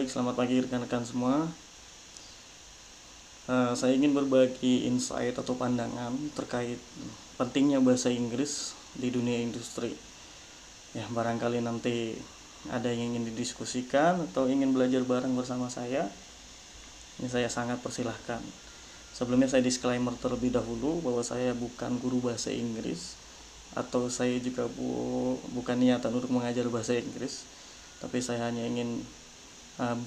Baik, selamat pagi rekan-rekan semua. Saya ingin berbagi insight atau pandangan terkait pentingnya bahasa Inggris di dunia industri. Ya, barangkali nanti ada yang ingin didiskusikan atau ingin belajar bareng bersama saya. Ini saya sangat persilahkan. Sebelumnya saya disclaimer terlebih dahulu bahwa saya bukan guru bahasa Inggris atau saya juga bukan niatan untuk mengajar bahasa Inggris, tapi saya hanya ingin uh,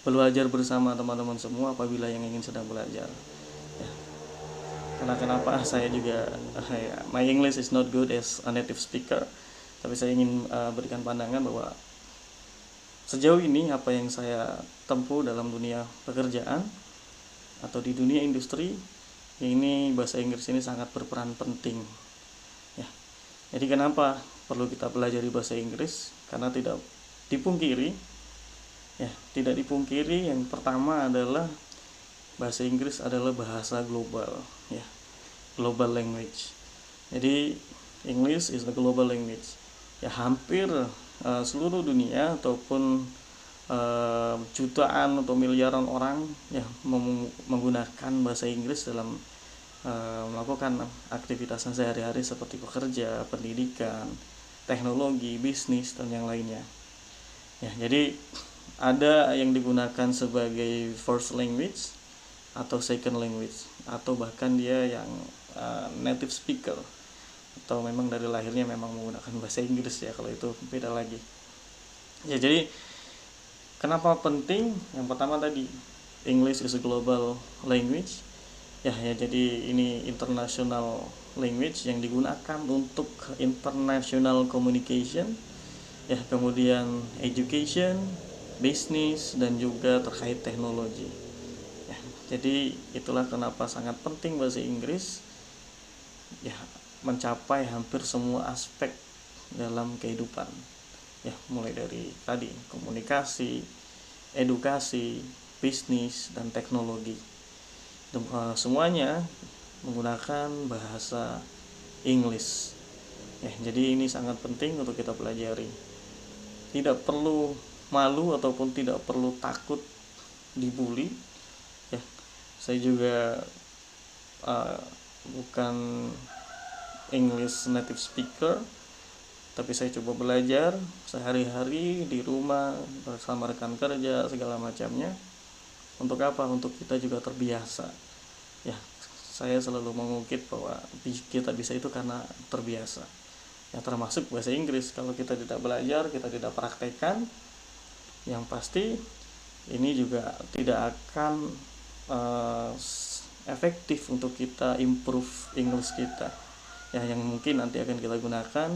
belajar bersama teman-teman semua apabila yang ingin sedang belajar. Ya, karena kenapa saya juga my English is not good as a native speaker, tapi saya ingin berikan pandangan bahwa sejauh ini apa yang saya tempuh dalam dunia pekerjaan atau di dunia industri ini, bahasa Inggris ini sangat berperan penting. Ya, jadi kenapa perlu kita pelajari bahasa Inggris? Karena tidak dipungkiri yang pertama adalah bahasa Inggris adalah bahasa global, ya, global language. Jadi English is the global language. Ya, hampir seluruh dunia ataupun jutaan atau miliaran orang ya menggunakan bahasa Inggris dalam melakukan aktivitasnya sehari-hari seperti bekerja, pendidikan, teknologi, bisnis, dan yang lainnya. Ya, jadi ada yang digunakan sebagai first language atau second language, atau bahkan dia yang native speaker atau memang dari lahirnya memang menggunakan bahasa Inggris, ya kalau itu beda lagi. Ya, jadi kenapa penting? Yang pertama tadi, English is a global language. Ya, jadi ini international language yang digunakan untuk international communication. Ya, kemudian education, bisnis, dan juga terkait teknologi. Ya, jadi itulah kenapa sangat penting bahasa Inggris. Ya, mencapai hampir semua aspek dalam kehidupan. Ya, mulai dari tadi komunikasi, edukasi, bisnis, dan teknologi. Semuanya menggunakan bahasa English. Ya, jadi ini sangat penting untuk kita pelajari. Tidak perlu malu ataupun tidak perlu takut dibully. Ya, saya juga bukan English native speaker, tapi saya coba belajar sehari-hari di rumah bersama rekan kerja segala macamnya. Untuk apa? Untuk kita juga terbiasa. Ya, saya selalu mengungkit bahwa kita bisa itu karena terbiasa. Ya, termasuk bahasa Inggris. Kalau kita tidak belajar, kita tidak praktekkan, yang pasti ini juga tidak akan efektif untuk kita improve English kita. Ya, yang mungkin nanti akan kita gunakan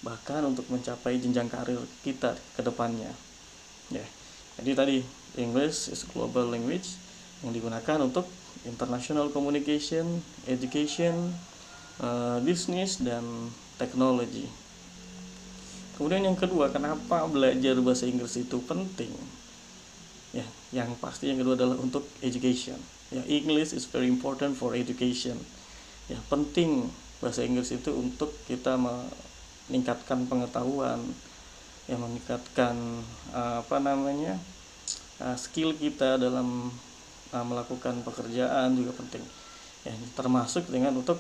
bahkan untuk mencapai jenjang karir kita ke depannya. Ya. Jadi tadi English is global language yang digunakan untuk international communication, education, business, dan teknologi. Kemudian yang kedua, kenapa belajar bahasa Inggris itu penting? Ya, yang pasti yang kedua adalah untuk education. Ya, English is very important for education. Ya, penting bahasa Inggris itu untuk kita meningkatkan pengetahuan, ya, meningkatkan skill kita dalam melakukan pekerjaan juga penting. Ya, termasuk dengan untuk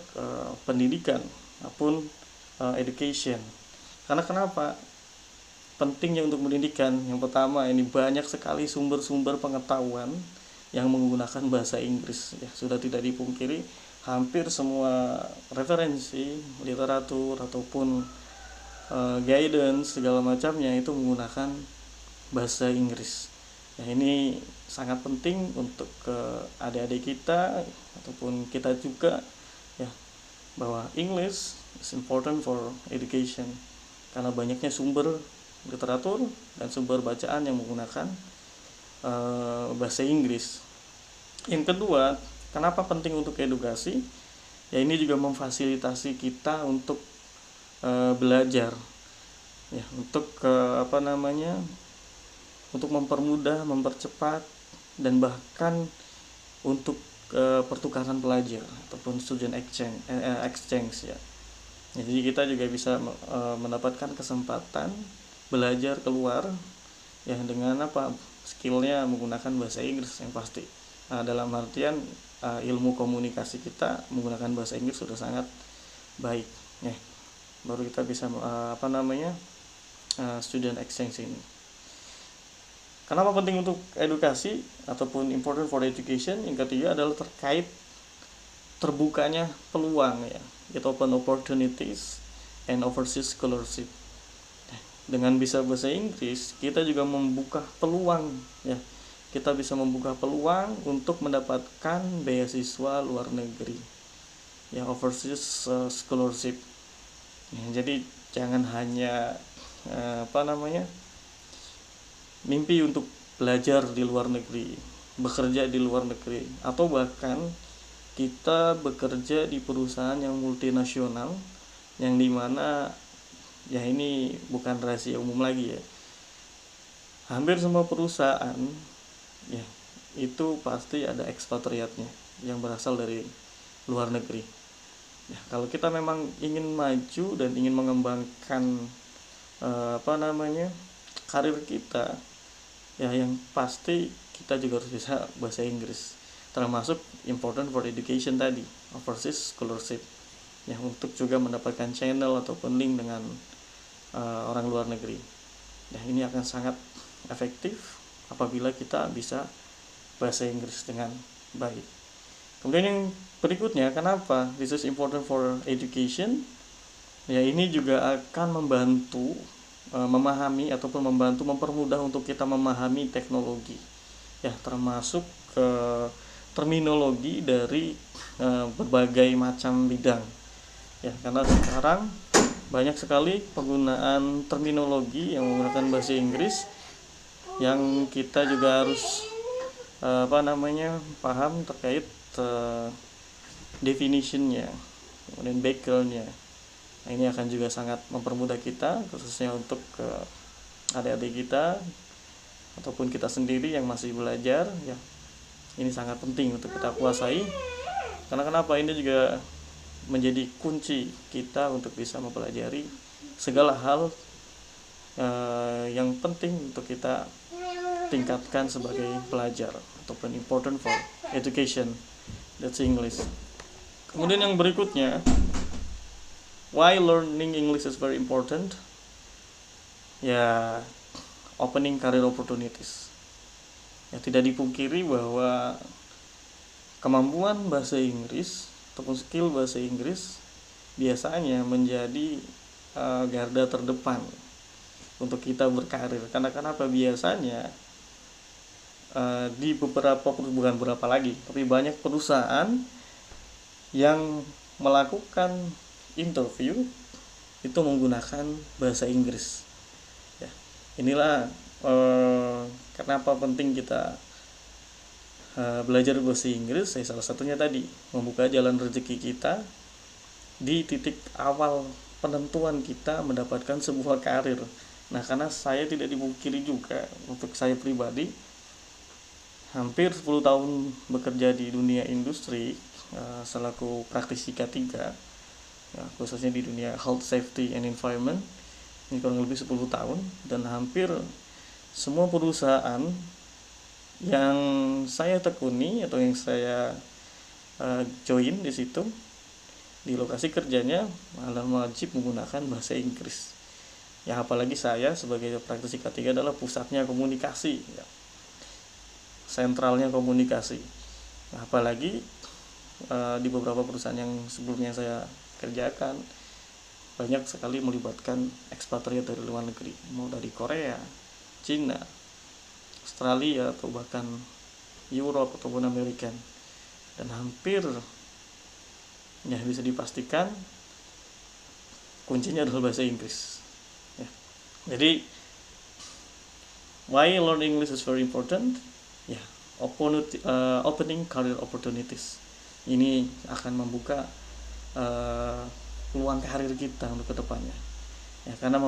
pendidikan maupun education. Karena kenapa pentingnya untuk pendidikan? Yang pertama, ini banyak sekali sumber-sumber pengetahuan yang menggunakan bahasa Inggris. Ya, sudah tidak dipungkiri hampir semua referensi literatur ataupun guidance segala macamnya itu menggunakan bahasa Inggris. Ya, ini sangat penting untuk adik-adik kita ataupun kita juga, ya, bahwa English is important for education karena banyaknya sumber literatur dan sumber bacaan yang menggunakan bahasa Inggris. Yang kedua, kenapa penting untuk edukasi? Ya, ini juga memfasilitasi kita untuk belajar, ya, untuk untuk mempermudah, mempercepat, dan bahkan untuk pertukaran pelajar ataupun student exchange, ya. Jadi kita juga bisa mendapatkan kesempatan belajar keluar, ya, dengan skillnya menggunakan bahasa Inggris yang pasti. Dalam artian ilmu komunikasi kita menggunakan bahasa Inggris sudah sangat baik, ya. Baru kita bisa student exchange ini. Kenapa penting untuk edukasi ataupun important for education? Yang ketiga adalah terkait terbukanya peluang, ya. It open opportunities and overseas scholarship. Dengan bisa bahasa Inggris, kita juga membuka peluang, ya. Kita bisa membuka peluang untuk mendapatkan beasiswa luar negeri, ya, overseas scholarship. Ya, jadi jangan hanya mimpi untuk belajar di luar negeri, bekerja di luar negeri, atau bahkan kita bekerja di perusahaan yang multinasional, yang dimana, ya, ini bukan rahasia umum lagi, ya, hampir semua perusahaan, ya, itu pasti ada ekspatriatnya yang berasal dari luar negeri. Ya, kalau kita memang ingin maju dan ingin mengembangkan karir kita, ya, yang pasti kita juga harus bisa bahasa Inggris, termasuk important for education tadi, overseas scholarship, ya, untuk juga mendapatkan channel ataupun link dengan orang luar negeri. Nah, ini akan sangat efektif apabila kita bisa bahasa Inggris dengan baik. Kemudian yang berikutnya, kenapa this is important for education? Ya, ini juga akan membantu memahami ataupun mempermudah untuk kita memahami teknologi, ya, termasuk terminologi dari berbagai macam bidang, ya, karena sekarang banyak sekali penggunaan terminologi yang menggunakan bahasa Inggris yang kita juga harus paham terkait definitionnya, kemudian backgroundnya. Nah, ini akan juga sangat mempermudah kita, khususnya untuk adik-adik kita ataupun kita sendiri yang masih belajar, ya. Ini sangat penting untuk kita kuasai, karena kenapa? Ini juga menjadi kunci kita untuk bisa mempelajari segala hal yang penting untuk kita tingkatkan sebagai pelajar ataupun important for education, that's English. Kemudian yang berikutnya, why learning English is very important? Ya, opening career opportunities. Ya, tidak dipungkiri bahwa kemampuan bahasa Inggris ataupun skill bahasa Inggris biasanya menjadi garda terdepan untuk kita berkarir. Karena kenapa? Biasanya di bukan beberapa lagi, tapi banyak perusahaan yang melakukan interview itu menggunakan bahasa Inggris, ya. Inilah kenapa penting kita belajar bahasa Inggris. Salah satunya tadi membuka jalan rezeki kita di titik awal penentuan kita mendapatkan sebuah karir. Nah, karena saya tidak dipungkiri juga, untuk saya pribadi hampir 10 tahun bekerja di dunia industri selaku praktisi K3, ya, khususnya di dunia health, safety, and environment. Ini kurang lebih 10 tahun, dan hampir semua perusahaan yang saya tekuni atau yang saya join di situ, di lokasi kerjanya malah wajib menggunakan bahasa Inggris. Ya, apalagi saya sebagai praktisi K3 adalah pusatnya komunikasi, ya, sentralnya komunikasi. Nah, apalagi di beberapa perusahaan yang sebelumnya saya kerjakan, banyak sekali melibatkan ekspatriat dari luar negeri, mau dari Korea, Cina, Australia, atau bahkan Europe ataupun Amerika. Dan hampir, ya, bisa dipastikan kuncinya adalah bahasa Inggris, ya. Jadi why learn English is very important? Ya, opening career opportunities. Ini akan membuka peluang karir kita untuk kedepannya, ya, karena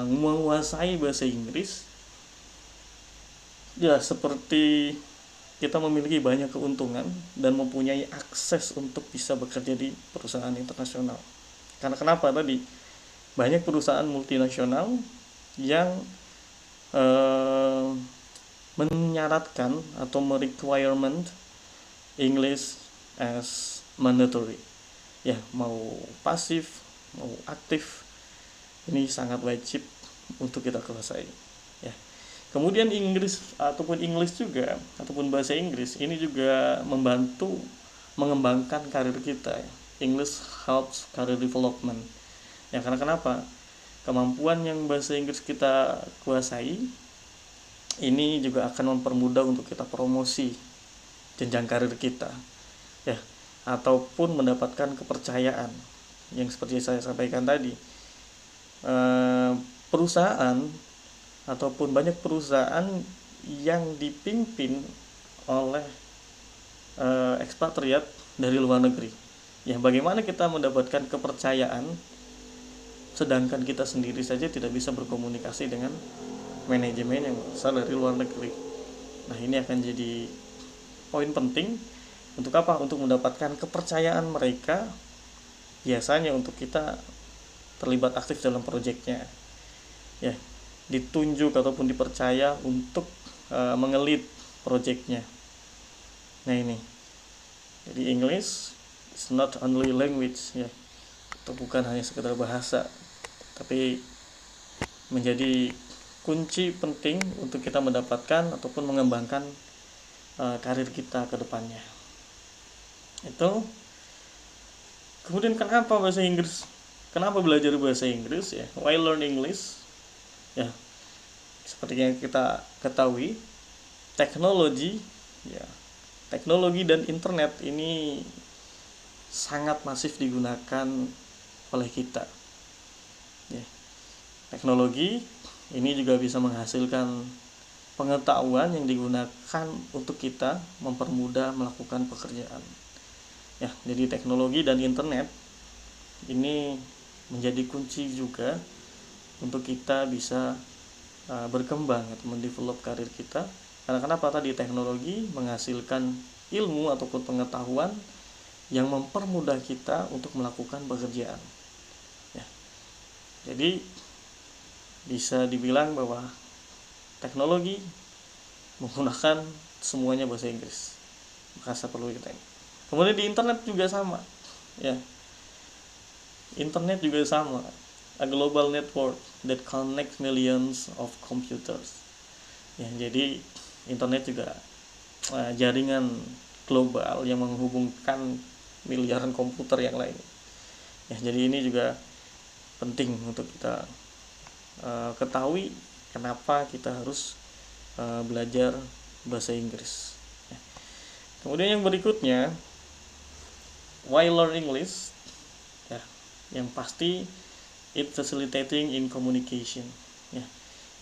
menguasai bahasa Inggris, ya, seperti kita memiliki banyak keuntungan dan mempunyai akses untuk bisa bekerja di perusahaan internasional. Karena kenapa? Tadi banyak perusahaan multinasional yang menyaratkan atau merequirement English as mandatory. Ya, mau pasif, mau aktif, ini sangat wajib untuk kita kuasai. Ya. Kemudian Inggris ataupun English juga ataupun bahasa Inggris ini juga membantu mengembangkan karir kita. Ya. English helps career development. Ya, karena kenapa? Kemampuan yang bahasa Inggris kita kuasai ini juga akan mempermudah untuk kita promosi jenjang karir kita, ya, ataupun mendapatkan kepercayaan yang seperti saya sampaikan tadi. Perusahaan ataupun banyak perusahaan yang dipimpin oleh ekspatriat dari luar negeri. Ya, bagaimana kita mendapatkan kepercayaan sedangkan kita sendiri saja tidak bisa berkomunikasi dengan manajemen yang berasal dari luar negeri. Nah, ini akan jadi poin penting untuk apa? Untuk mendapatkan kepercayaan mereka, biasanya untuk kita terlibat aktif dalam proyeknya, ya, ditunjuk ataupun dipercaya untuk mengelit proyeknya. Nah, ini jadi English is not only language, ya, itu bukan hanya sekedar bahasa, tapi menjadi kunci penting untuk kita mendapatkan ataupun mengembangkan karir kita ke depannya. Itu. Kemudian kenapa bahasa Inggris? Kenapa belajar bahasa Inggris, ya? Why learn English? Ya, seperti yang kita ketahui, teknologi dan internet ini sangat masif digunakan oleh kita. Ya. Teknologi ini juga bisa menghasilkan pengetahuan yang digunakan untuk kita mempermudah melakukan pekerjaan. Ya, jadi teknologi dan internet ini menjadi kunci juga untuk kita bisa berkembang atau mendevelop karir kita. Karena kenapa? Tadi teknologi menghasilkan ilmu ataupun pengetahuan yang mempermudah kita untuk melakukan pekerjaan. Ya. Jadi bisa dibilang bahwa teknologi menggunakan semuanya bahasa Inggris. Bahasa perlu kita. Kemudian di internet juga sama, ya. Internet juga sama, a global network that connects millions of computers. Ya, jadi internet juga jaringan global yang menghubungkan miliaran komputer yang lain. Ya, jadi ini juga penting untuk kita ketahui kenapa kita harus belajar bahasa Inggris. Ya. Kemudian yang berikutnya, why learn English? Ya, yang pasti it facilitating in communication. Ya,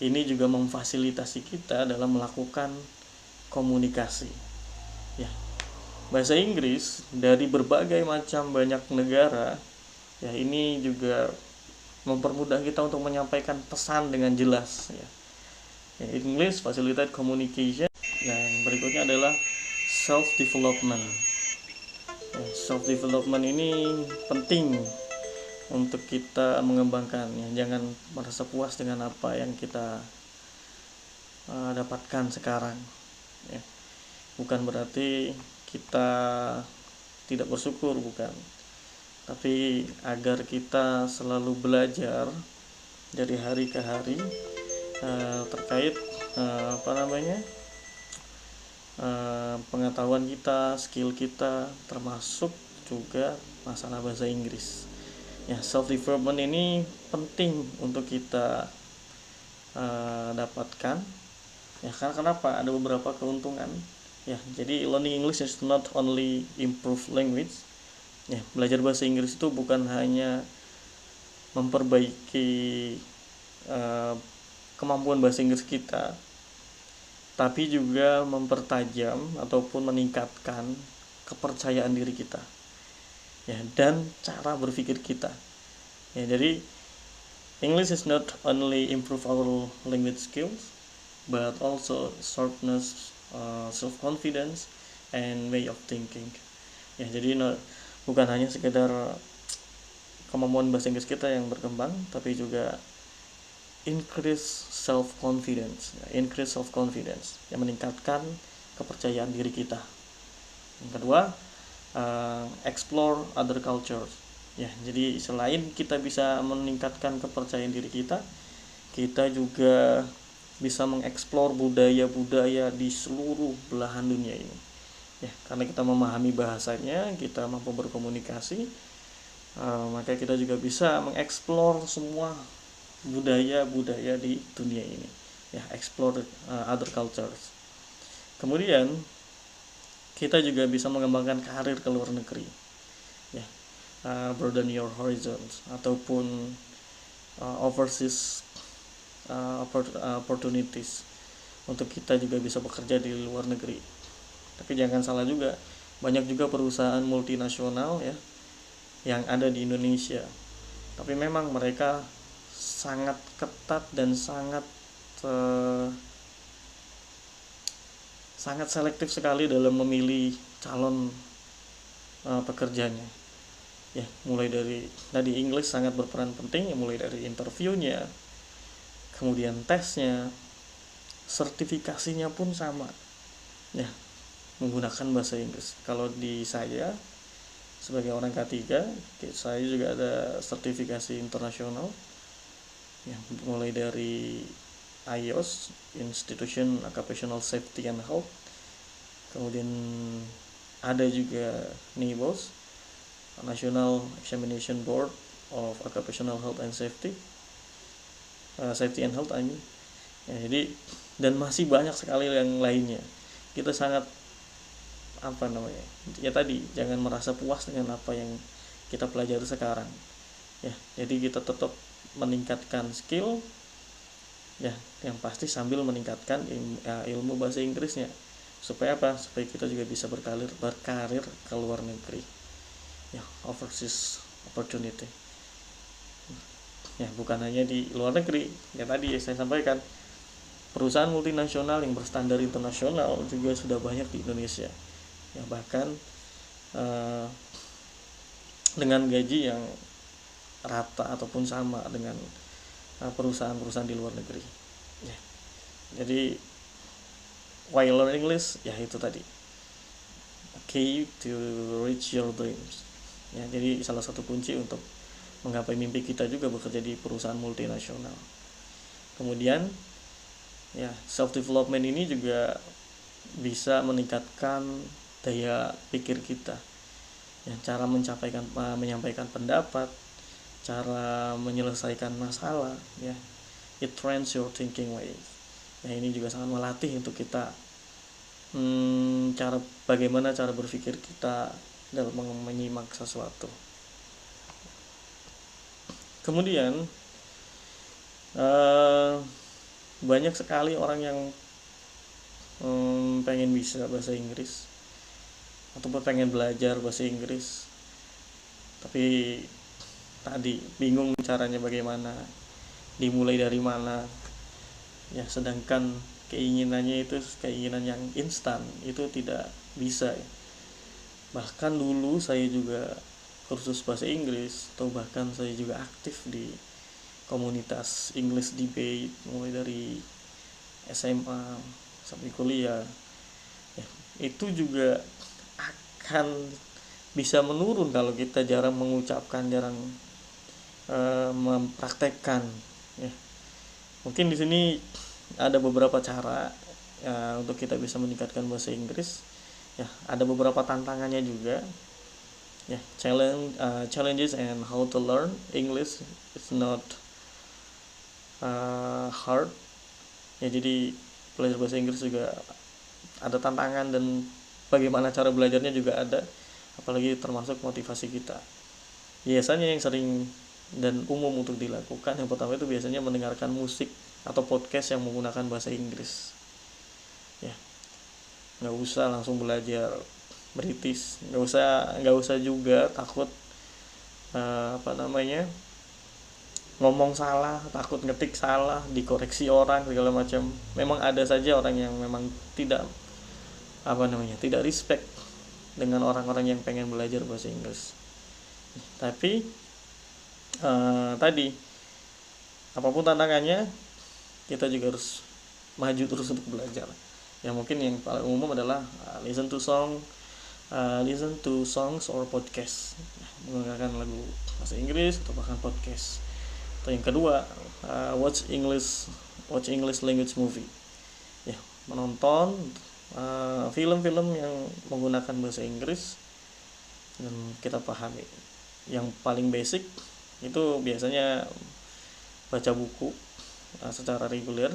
ini juga memfasilitasi kita dalam melakukan komunikasi. Ya, bahasa Inggris dari berbagai macam banyak negara, ya, ini juga mempermudah kita untuk menyampaikan pesan dengan jelas. Ya. English facilitate communication. Yang berikutnya adalah self development. Ya, self development ini penting untuk kita mengembangkan. Ya, jangan merasa puas dengan apa yang kita dapatkan sekarang. Ya. Bukan berarti kita tidak bersyukur, bukan. Tapi agar kita selalu belajar dari hari ke hari terkait pengetahuan kita, skill kita, termasuk juga masalah bahasa Inggris. Ya, self development ini penting untuk kita dapatkan. Ya, karena kenapa? Ada beberapa keuntungan. Ya, jadi learning English is not only improve language. Ya, belajar bahasa Inggris itu bukan hanya memperbaiki kemampuan bahasa Inggris kita, tapi juga mempertajam ataupun meningkatkan kepercayaan diri kita, ya, dan cara berpikir kita. Ya, jadi English is not only improve our language skills, but also sharpness, self confidence, and way of thinking. Ya, jadi bukan hanya sekedar kemampuan bahasa Inggris kita yang berkembang, tapi juga increase self confidence, yang meningkatkan kepercayaan diri kita. Yang kedua, explore other cultures. Ya, jadi selain kita bisa meningkatkan kepercayaan diri kita juga bisa mengeksplor budaya-budaya di seluruh belahan dunia ini. Ya, karena kita memahami bahasanya, kita mampu berkomunikasi, maka kita juga bisa mengeksplor semua budaya-budaya di dunia ini. Ya, explore other cultures. Kemudian kita juga bisa mengembangkan karir ke luar negeri. Ya, broaden your horizons ataupun overseas opportunities untuk kita juga bisa bekerja di luar negeri. Tapi jangan salah juga, banyak juga perusahaan multinasional ya yang ada di Indonesia. Tapi memang mereka sangat ketat dan sangat selektif sekali dalam memilih calon pekerjanya. Ya, mulai dari tadi English sangat berperan penting, ya, mulai dari interviewnya, kemudian tesnya, sertifikasinya pun sama. Ya, menggunakan bahasa Inggris. Kalau di saya sebagai orang K3, saya juga ada sertifikasi internasional yang mulai dari IOS, Institution Occupational Safety and Health, kemudian ada juga NIBOS, National Examination Board of Occupational Health and Safety, Safety and Health ya, jadi dan masih banyak sekali yang lainnya. Kita sangat ya tadi, jangan merasa puas dengan apa yang kita pelajari sekarang ya, jadi kita tetap meningkatkan skill ya, yang pasti sambil meningkatkan ilmu bahasa Inggrisnya, supaya kita juga bisa berkarir ke luar negeri ya, overseas opportunity ya, bukan hanya di luar negeri ya. Tadi saya sampaikan, perusahaan multinasional yang berstandar internasional juga sudah banyak di Indonesia ya, bahkan dengan gaji yang rata ataupun sama dengan perusahaan-perusahaan di luar negeri ya. Jadi why learn English ya, itu tadi key to reach your dreams ya, jadi salah satu kunci untuk menggapai mimpi kita juga bekerja di perusahaan multinasional. Kemudian ya, self development ini juga bisa meningkatkan daya pikir kita ya, cara menyampaikan pendapat, cara menyelesaikan masalah ya, it trains your thinking ways ya. Ini juga sangat melatih untuk kita bagaimana cara berpikir kita dalam menyimak sesuatu. Kemudian banyak sekali orang yang pengen bisa bahasa Inggris ataupun pengen belajar bahasa Inggris, tapi tadi bingung caranya bagaimana, dimulai dari mana ya, sedangkan keinginannya itu keinginan yang instan, itu tidak bisa ya. Bahkan dulu saya juga kursus bahasa Inggris, atau bahkan saya juga aktif di komunitas English debate mulai dari SMA sampai kuliah ya, itu juga akan bisa menurun kalau kita jarang mengucapkan, jarang mempraktekkan ya. Mungkin di sini ada beberapa cara ya, untuk kita bisa meningkatkan bahasa Inggris ya. Ada beberapa tantangannya juga ya. Challenges and how to learn English is not hard ya. Jadi belajar bahasa Inggris juga ada tantangan, dan bagaimana cara belajarnya juga ada, apalagi termasuk motivasi kita. Biasanya yang sering dan umum untuk dilakukan, yang pertama itu biasanya mendengarkan musik atau podcast yang menggunakan bahasa Inggris ya. Nggak usah langsung belajar British, nggak usah juga takut ngomong salah, takut ngetik salah, dikoreksi orang segala macam. Memang ada saja orang yang memang tidak respect dengan orang-orang yang pengen belajar bahasa Inggris. Tapi tadi apapun tantangannya, kita juga harus maju terus untuk belajar. Ya mungkin yang paling umum adalah listen to songs or podcast, menggunakan lagu bahasa Inggris atau bahkan podcast. Atau yang kedua, watch English language movie. Ya, menonton film-film yang menggunakan bahasa Inggris dan kita pahami. Yang paling basic itu biasanya baca buku secara reguler.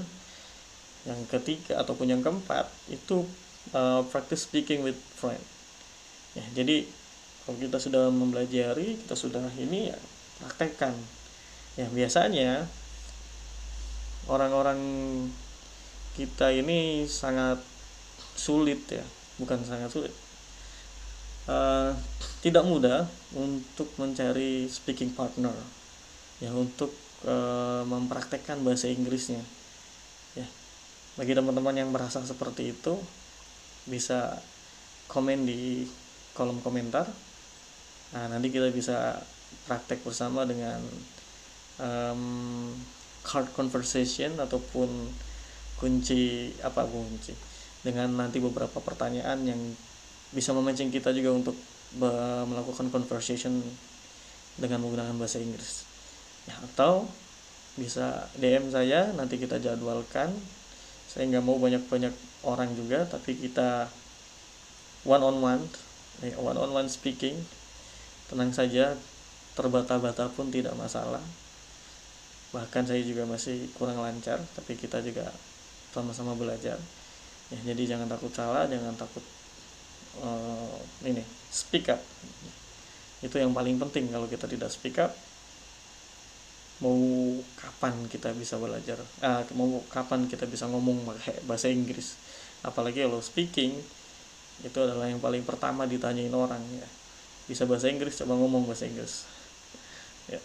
Yang ketiga ataupun yang keempat itu practice speaking with friend. Ya, jadi kalau kita sudah mempelajari, kita sudah ini ya praktekkan. Ya, biasanya orang-orang kita ini sangat sulit ya, bukan sangat sulit, tidak mudah untuk mencari speaking partner ya, untuk mempraktekkan bahasa Inggrisnya ya. Bagi teman-teman yang merasa seperti itu, bisa komen di kolom komentar. Nah, nanti kita bisa praktek bersama dengan card conversation ataupun kunci dengan nanti beberapa pertanyaan yang bisa memancing kita juga untuk melakukan conversation dengan menggunakan bahasa Inggris ya. Atau bisa DM saya, nanti kita jadwalkan. Saya nggak mau banyak-banyak orang juga, tapi kita one on one speaking. Tenang saja, terbata-bata pun tidak masalah. Bahkan saya juga masih kurang lancar, tapi kita juga sama-sama belajar ya. Jadi jangan takut salah, jangan takut speak up. Itu yang paling penting. Kalau kita tidak speak up, mau kapan kita bisa belajar, mau kapan kita bisa ngomong pakai bahasa Inggris. Apalagi kalau speaking, itu adalah yang paling pertama ditanyain orang ya. Bisa bahasa Inggris, coba ngomong bahasa Inggris ya.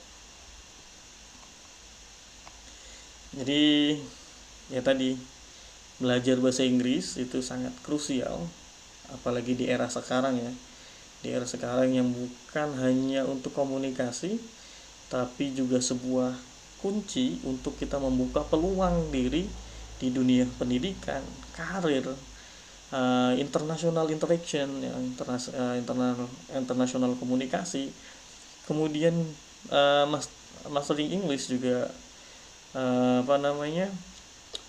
Jadi ya tadi, belajar bahasa Inggris itu sangat krusial, apalagi di era sekarang ya. Di era sekarang yang bukan hanya untuk komunikasi, tapi juga sebuah kunci untuk kita membuka peluang diri di dunia pendidikan, karir, international interaction, international komunikasi, kemudian mastering English juga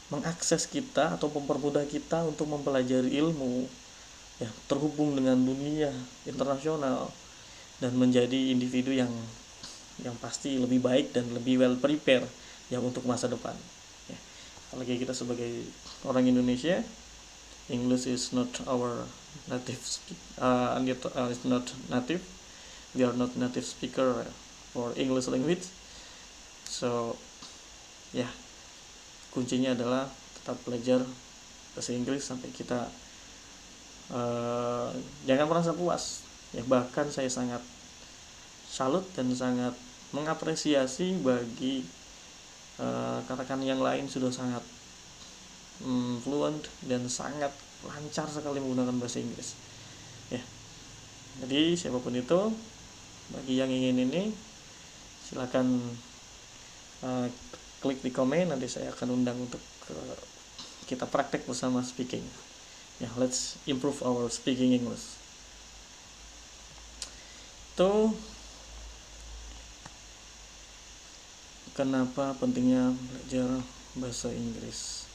mengakses kita atau mempermudah kita untuk mempelajari ilmu ya, terhubung dengan dunia internasional dan menjadi individu yang pasti lebih baik dan lebih well prepare ya untuk masa depan ya. Apalagi kita sebagai orang Indonesia, English is not our native is not native. We are not native speaker for English language. So ya, kuncinya adalah tetap belajar bahasa Inggris sampai kita jangan merasa puas ya. Bahkan saya sangat salut dan sangat mengapresiasi bagi rekan yang lain sudah sangat fluent dan sangat lancar sekali menggunakan bahasa Inggris ya. Jadi siapapun itu, bagi yang ingin ini, silakan klik di komen, nanti saya akan undang untuk kita praktek bersama speaking ya. Let's improve our speaking English. Itu kenapa pentingnya belajar bahasa Inggris.